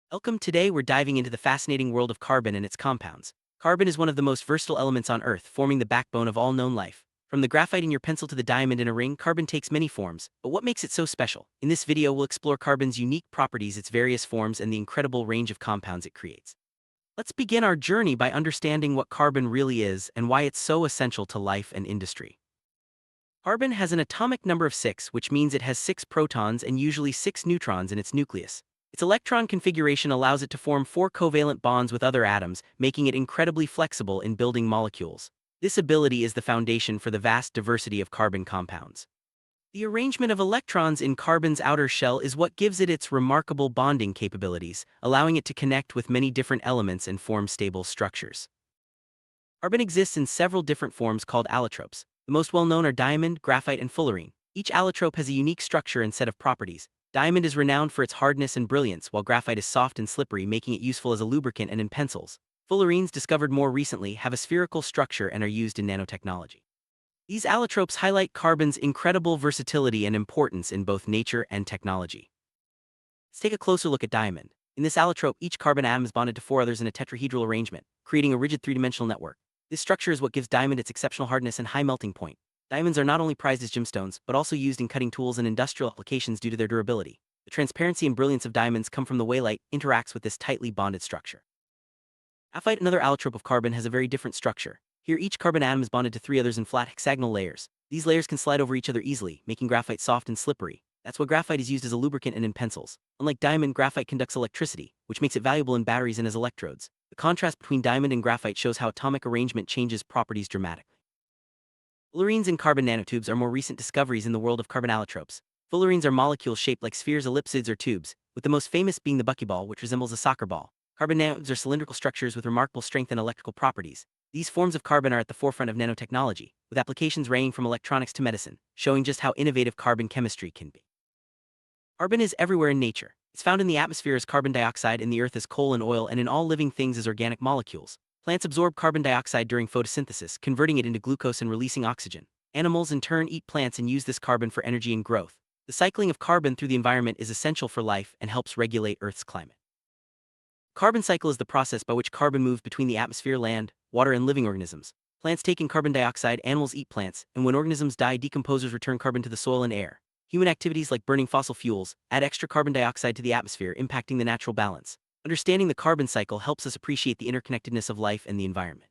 Welcome. Today we're diving into the fascinating world of carbon and its compounds. Carbon is one of the most versatile elements on Earth, forming the backbone of all known life. From the graphite in your pencil to the diamond in a ring, carbon takes many forms. But what makes it so special? In this video, we'll explore carbon's unique properties, its various forms, and the incredible range of compounds it creates. Let's begin our journey by understanding what carbon really is and why it's so essential to life and industry. Carbon has an atomic number of 6, which means it has 6 protons and usually 6 neutrons in its nucleus. Its electron configuration allows it to form 4 covalent bonds with other atoms, making it incredibly flexible in building molecules. This ability is the foundation for the vast diversity of carbon compounds. The arrangement of electrons in carbon's outer shell is what gives it its remarkable bonding capabilities, allowing it to connect with many different elements and form stable structures. Carbon exists in several different forms called allotropes. The most well-known are diamond, graphite, and fullerene. Each allotrope has a unique structure and set of properties. Diamond is renowned for its hardness and brilliance, while graphite is soft and slippery, making it useful as a lubricant and in pencils. Fullerenes, discovered more recently, have a spherical structure and are used in nanotechnology. These allotropes highlight carbon's incredible versatility and importance in both nature and technology. Let's take a closer look at diamond. In this allotrope, each carbon atom is bonded to 4 others in a tetrahedral arrangement, creating a rigid three-dimensional network. This structure is what gives diamond its exceptional hardness and high melting point. Diamonds are not only prized as gemstones, but also used in cutting tools and industrial applications due to their durability. The transparency and brilliance of diamonds come from the way light interacts with this tightly bonded structure. Graphite, another allotrope of carbon, has a very different structure. Here, each carbon atom is bonded to 3 others in flat hexagonal layers. These layers can slide over each other easily, making graphite soft and slippery. That's why graphite is used as a lubricant and in pencils. Unlike diamond, graphite conducts electricity, which makes it valuable in batteries and as electrodes. The contrast between diamond and graphite shows how atomic arrangement changes properties dramatically. Fullerenes and carbon nanotubes are more recent discoveries in the world of carbon allotropes. Fullerenes are molecules shaped like spheres, ellipsoids, or tubes, with the most famous being the buckyball, which resembles a soccer ball. Carbon nanotubes are cylindrical structures with remarkable strength and electrical properties. These forms of carbon are at the forefront of nanotechnology, with applications ranging from electronics to medicine, showing just how innovative carbon chemistry can be. Carbon is everywhere in nature. It's found in the atmosphere as carbon dioxide, in the earth as coal and oil, and in all living things as organic molecules. Plants absorb carbon dioxide during photosynthesis, converting it into glucose and releasing oxygen. Animals in turn eat plants and use this carbon for energy and growth. The cycling of carbon through the environment is essential for life and helps regulate Earth's climate. Carbon cycle is the process by which carbon moves between the atmosphere, land, water, and living organisms. Plants take in carbon dioxide, animals eat plants, and when organisms die, decomposers return carbon to the soil and air. Human activities like burning fossil fuels add extra carbon dioxide to the atmosphere, impacting the natural balance. Understanding the carbon cycle helps us appreciate the interconnectedness of life and the environment.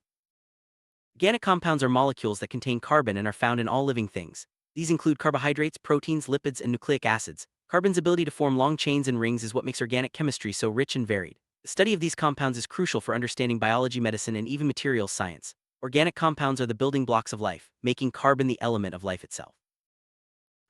Organic compounds are molecules that contain carbon and are found in all living things. These include carbohydrates, proteins, lipids, and nucleic acids. Carbon's ability to form long chains and rings is what makes organic chemistry so rich and varied. The study of these compounds is crucial for understanding biology, medicine, and even materials science. Organic compounds are the building blocks of life, making carbon the element of life itself.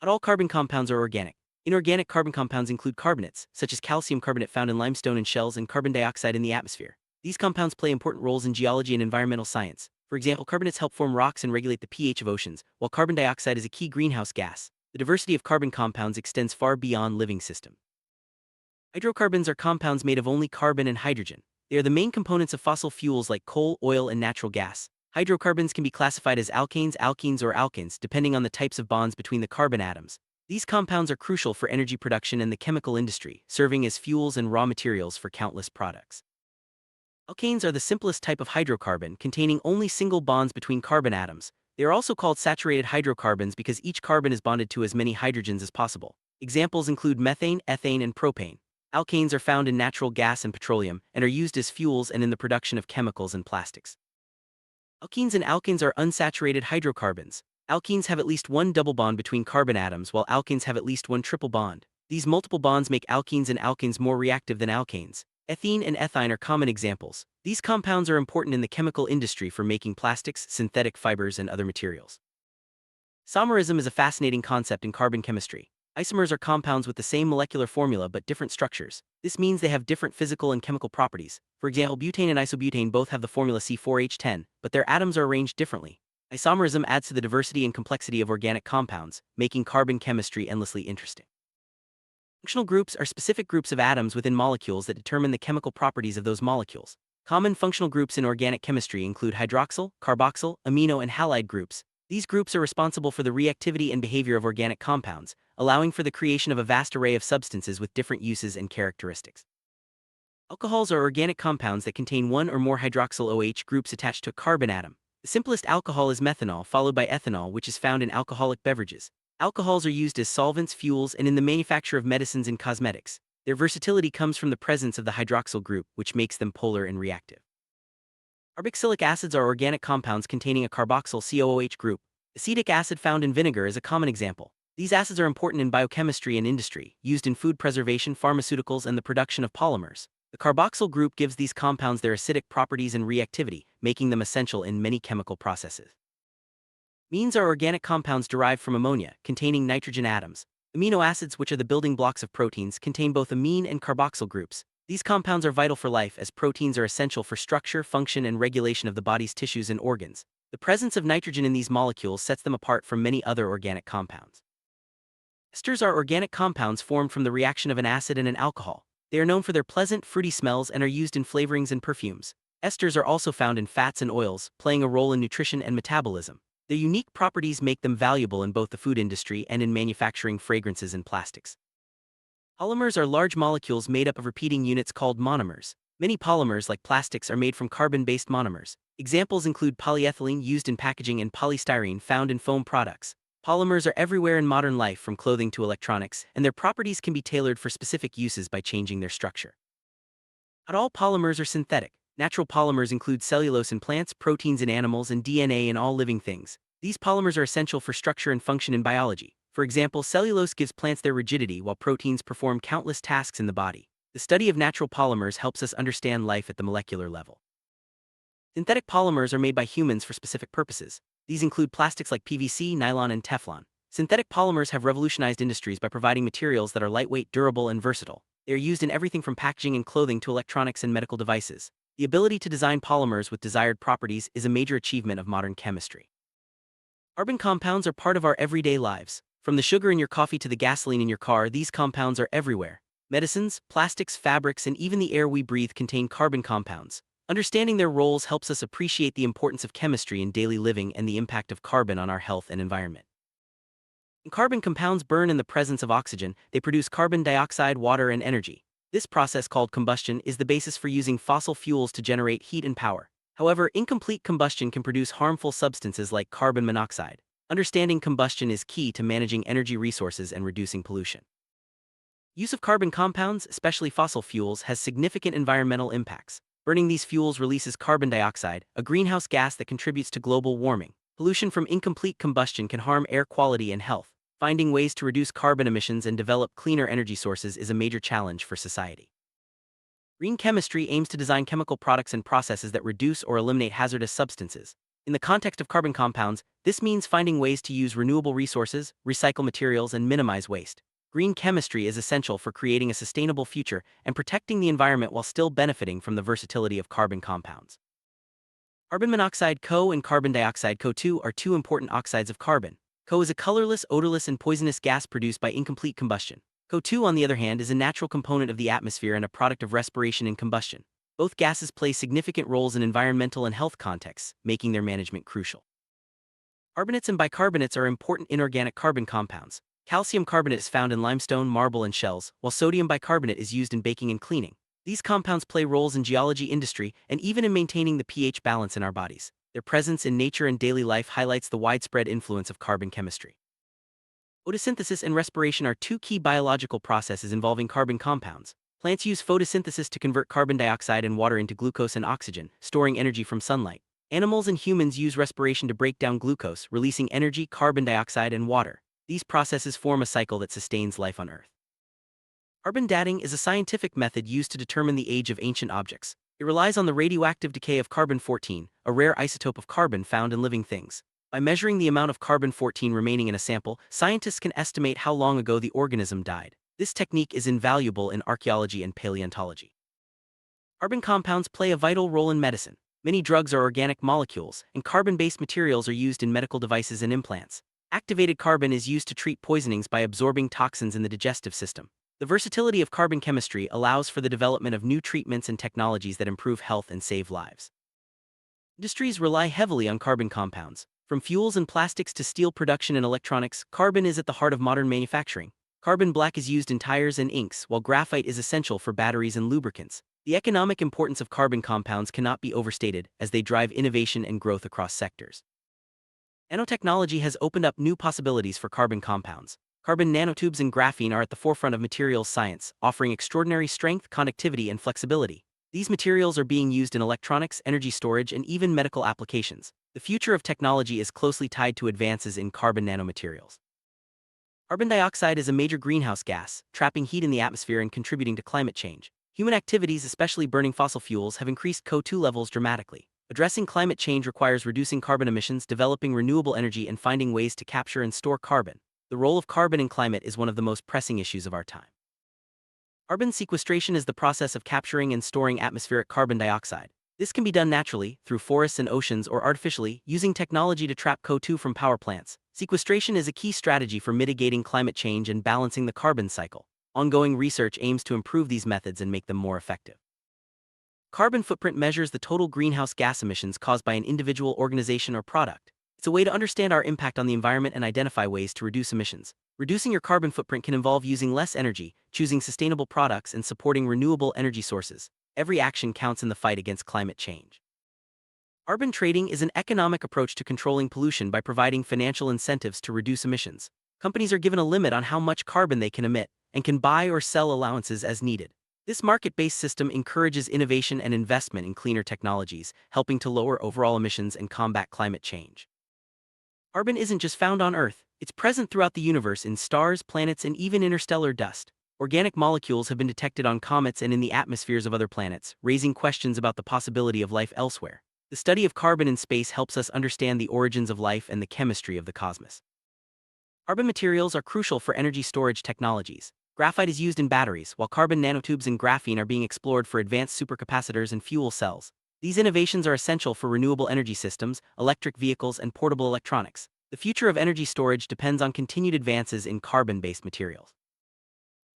Not all carbon compounds are organic. Inorganic carbon compounds include carbonates, such as calcium carbonate found in limestone and shells, and carbon dioxide in the atmosphere. These compounds play important roles in geology and environmental science. For example, carbonates help form rocks and regulate the pH of oceans, while carbon dioxide is a key greenhouse gas. The diversity of carbon compounds extends far beyond living systems. Hydrocarbons are compounds made of only carbon and hydrogen. They are the main components of fossil fuels like coal, oil, and natural gas. Hydrocarbons can be classified as alkanes, alkenes, or alkynes, depending on the types of bonds between the carbon atoms. These compounds are crucial for energy production and the chemical industry, serving as fuels and raw materials for countless products. Alkanes are the simplest type of hydrocarbon, containing only single bonds between carbon atoms. They are also called saturated hydrocarbons because each carbon is bonded to as many hydrogens as possible. Examples include methane, ethane, and propane. Alkanes are found in natural gas and petroleum, and are used as fuels and in the production of chemicals and plastics. Alkenes and alkanes are unsaturated hydrocarbons. Alkenes have at least one double bond between carbon atoms, while alkanes have at least one triple bond. These multiple bonds make alkenes and alkanes more reactive than alkanes. Ethene and ethine are common examples. These compounds are important in the chemical industry for making plastics, synthetic fibers, and other materials. Isomerism is a fascinating concept in carbon chemistry. Isomers are compounds with the same molecular formula but different structures. This means they have different physical and chemical properties. For example, butane and isobutane both have the formula C4H10, but their atoms are arranged differently. Isomerism adds to the diversity and complexity of organic compounds, making carbon chemistry endlessly interesting. Functional groups are specific groups of atoms within molecules that determine the chemical properties of those molecules. Common functional groups in organic chemistry include hydroxyl, carboxyl, amino, and halide groups. These groups are responsible for the reactivity and behavior of organic compounds, allowing for the creation of a vast array of substances with different uses and characteristics. Alcohols are organic compounds that contain one or more hydroxyl OH groups attached to a carbon atom. The simplest alcohol is methanol, followed by ethanol, which is found in alcoholic beverages. Alcohols are used as solvents, fuels, and in the manufacture of medicines and cosmetics. Their versatility comes from the presence of the hydroxyl group, which makes them polar and reactive. Carboxylic acids are organic compounds containing a carboxyl COOH group. Acetic acid found in vinegar is a common example. These acids are important in biochemistry and industry, used in food preservation, pharmaceuticals, and the production of polymers. The carboxyl group gives these compounds their acidic properties and reactivity, making them essential in many chemical processes. Amines are organic compounds derived from ammonia, containing nitrogen atoms. Amino acids, which are the building blocks of proteins, contain both amine and carboxyl groups. These compounds are vital for life as proteins are essential for structure, function, and regulation of the body's tissues and organs. The presence of nitrogen in these molecules sets them apart from many other organic compounds. Esters are organic compounds formed from the reaction of an acid and an alcohol. They are known for their pleasant, fruity smells and are used in flavorings and perfumes. Esters are also found in fats and oils, playing a role in nutrition and metabolism. Their unique properties make them valuable in both the food industry and in manufacturing fragrances and plastics. Polymers are large molecules made up of repeating units called monomers. Many polymers, like plastics, are made from carbon-based monomers. Examples include polyethylene used in packaging and polystyrene found in foam products. Polymers are everywhere in modern life, from clothing to electronics, and their properties can be tailored for specific uses by changing their structure. Not all polymers are synthetic. Natural polymers include cellulose in plants, proteins in animals, and DNA in all living things. These polymers are essential for structure and function in biology. For example, cellulose gives plants their rigidity, while proteins perform countless tasks in the body. The study of natural polymers helps us understand life at the molecular level. Synthetic polymers are made by humans for specific purposes. These include plastics like PVC, nylon, and Teflon. Synthetic polymers have revolutionized industries by providing materials that are lightweight, durable, and versatile. They are used in everything from packaging and clothing to electronics and medical devices. The ability to design polymers with desired properties is a major achievement of modern chemistry. Carbon compounds are part of our everyday lives. From the sugar in your coffee to the gasoline in your car, these compounds are everywhere. Medicines, plastics, fabrics, and even the air we breathe contain carbon compounds. Understanding their roles helps us appreciate the importance of chemistry in daily living and the impact of carbon on our health and environment. When carbon compounds burn in the presence of oxygen, they produce carbon dioxide, water, and energy. This process, called combustion, is the basis for using fossil fuels to generate heat and power. However, incomplete combustion can produce harmful substances like carbon monoxide. Understanding combustion is key to managing energy resources and reducing pollution. Use of carbon compounds, especially fossil fuels, has significant environmental impacts. Burning these fuels releases carbon dioxide, a greenhouse gas that contributes to global warming. Pollution from incomplete combustion can harm air quality and health. Finding ways to reduce carbon emissions and develop cleaner energy sources is a major challenge for society. Green chemistry aims to design chemical products and processes that reduce or eliminate hazardous substances. In the context of carbon compounds, this means finding ways to use renewable resources, recycle materials, and minimize waste. Green chemistry is essential for creating a sustainable future and protecting the environment while still benefiting from the versatility of carbon compounds. Carbon monoxide (CO) and carbon dioxide (CO2) are two important oxides of carbon. CO is a colorless, odorless, and poisonous gas produced by incomplete combustion. CO2, on the other hand, is a natural component of the atmosphere and a product of respiration and combustion. Both gases play significant roles in environmental and health contexts, making their management crucial. Carbonates and bicarbonates are important inorganic carbon compounds. Calcium carbonate is found in limestone, marble, and shells, while sodium bicarbonate is used in baking and cleaning. These compounds play roles in geology, industry, and even in maintaining the pH balance in our bodies. Their presence in nature and daily life highlights the widespread influence of carbon chemistry. Photosynthesis and respiration are two key biological processes involving carbon compounds. Plants use photosynthesis to convert carbon dioxide and water into glucose and oxygen, storing energy from sunlight. Animals and humans use respiration to break down glucose, releasing energy, carbon dioxide, and water. These processes form a cycle that sustains life on Earth. Carbon dating is a scientific method used to determine the age of ancient objects. It relies on the radioactive decay of carbon-14, a rare isotope of carbon found in living things. By measuring the amount of carbon-14 remaining in a sample, scientists can estimate how long ago the organism died. This technique is invaluable in archaeology and paleontology. Carbon compounds play a vital role in medicine. Many drugs are organic molecules, and carbon-based materials are used in medical devices and implants. Activated carbon is used to treat poisonings by absorbing toxins in the digestive system. The versatility of carbon chemistry allows for the development of new treatments and technologies that improve health and save lives. Industries rely heavily on carbon compounds. From fuels and plastics to steel production and electronics, carbon is at the heart of modern manufacturing. Carbon black is used in tires and inks, while graphite is essential for batteries and lubricants. The economic importance of carbon compounds cannot be overstated as they drive innovation and growth across sectors. Nanotechnology has opened up new possibilities for carbon compounds. Carbon nanotubes and graphene are at the forefront of materials science, offering extraordinary strength, conductivity, and flexibility. These materials are being used in electronics, energy storage, and even medical applications. The future of technology is closely tied to advances in carbon nanomaterials. Carbon dioxide is a major greenhouse gas, trapping heat in the atmosphere and contributing to climate change. Human activities, especially burning fossil fuels, have increased CO2 levels dramatically. Addressing climate change requires reducing carbon emissions, developing renewable energy, and finding ways to capture and store carbon. The role of carbon in climate is one of the most pressing issues of our time. Carbon sequestration is the process of capturing and storing atmospheric carbon dioxide. This can be done naturally, through forests and oceans, or artificially, using technology to trap CO2 from power plants. Sequestration is a key strategy for mitigating climate change and balancing the carbon cycle. Ongoing research aims to improve these methods and make them more effective. Carbon footprint measures the total greenhouse gas emissions caused by an individual, organization, or product. It's a way to understand our impact on the environment and identify ways to reduce emissions. Reducing your carbon footprint can involve using less energy, choosing sustainable products, and supporting renewable energy sources. Every action counts in the fight against climate change. Carbon trading is an economic approach to controlling pollution by providing financial incentives to reduce emissions. Companies are given a limit on how much carbon they can emit and can buy or sell allowances as needed. This market-based system encourages innovation and investment in cleaner technologies, helping to lower overall emissions and combat climate change. Carbon isn't just found on Earth, it's present throughout the universe in stars, planets, and even interstellar dust. Organic molecules have been detected on comets and in the atmospheres of other planets, raising questions about the possibility of life elsewhere. The study of carbon in space helps us understand the origins of life and the chemistry of the cosmos. Carbon materials are crucial for energy storage technologies. Graphite is used in batteries, while carbon nanotubes and graphene are being explored for advanced supercapacitors and fuel cells. These innovations are essential for renewable energy systems, electric vehicles, and portable electronics. The future of energy storage depends on continued advances in carbon-based materials.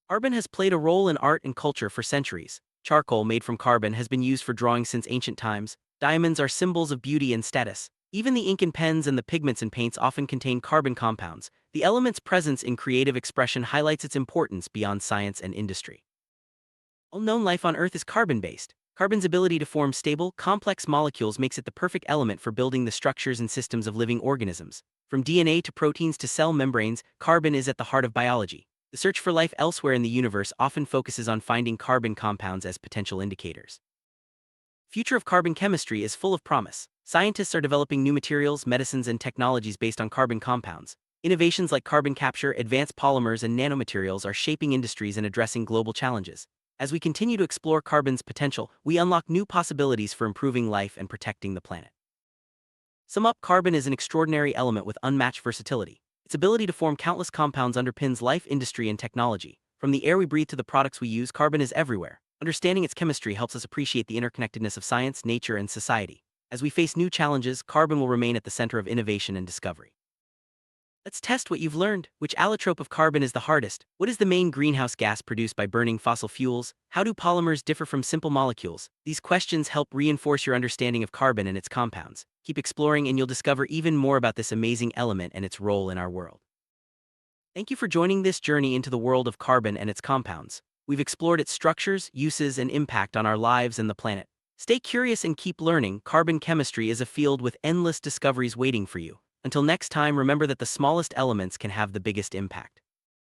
Carbon has played a role in art and culture for centuries. Charcoal made from carbon has been used for drawing since ancient times. Diamonds are symbols of beauty and status. Even the ink in pens and the pigments in paints often contain carbon compounds. The element's presence in creative expression highlights its importance beyond science and industry. All known life on Earth is carbon-based. Carbon's ability to form stable, complex molecules makes it the perfect element for building the structures and systems of living organisms. From DNA to proteins to cell membranes, carbon is at the heart of biology. The search for life elsewhere in the universe often focuses on finding carbon compounds as potential indicators. Future of carbon chemistry is full of promise. Scientists are developing new materials, medicines, and technologies based on carbon compounds. Innovations like carbon capture, advanced polymers, and nanomaterials are shaping industries and addressing global challenges. As we continue to explore carbon's potential, we unlock new possibilities for improving life and protecting the planet. Sum up, carbon is an extraordinary element with unmatched versatility. Its ability to form countless compounds underpins life, industry, and technology. From the air we breathe to the products we use, carbon is everywhere. Understanding its chemistry helps us appreciate the interconnectedness of science, nature, and society. As we face new challenges, carbon will remain at the center of innovation and discovery. Let's test what you've learned. Which allotrope of carbon is the hardest? What is the main greenhouse gas produced by burning fossil fuels? How do polymers differ from simple molecules? These questions help reinforce your understanding of carbon and its compounds. Keep exploring and you'll discover even more about this amazing element and its role in our world. Thank you for joining this journey into the world of carbon and its compounds. We've explored its structures, uses, and impact on our lives and the planet. Stay curious and keep learning. Carbon chemistry is a field with endless discoveries waiting for you. Until next time, remember that the smallest elements can have the biggest impact.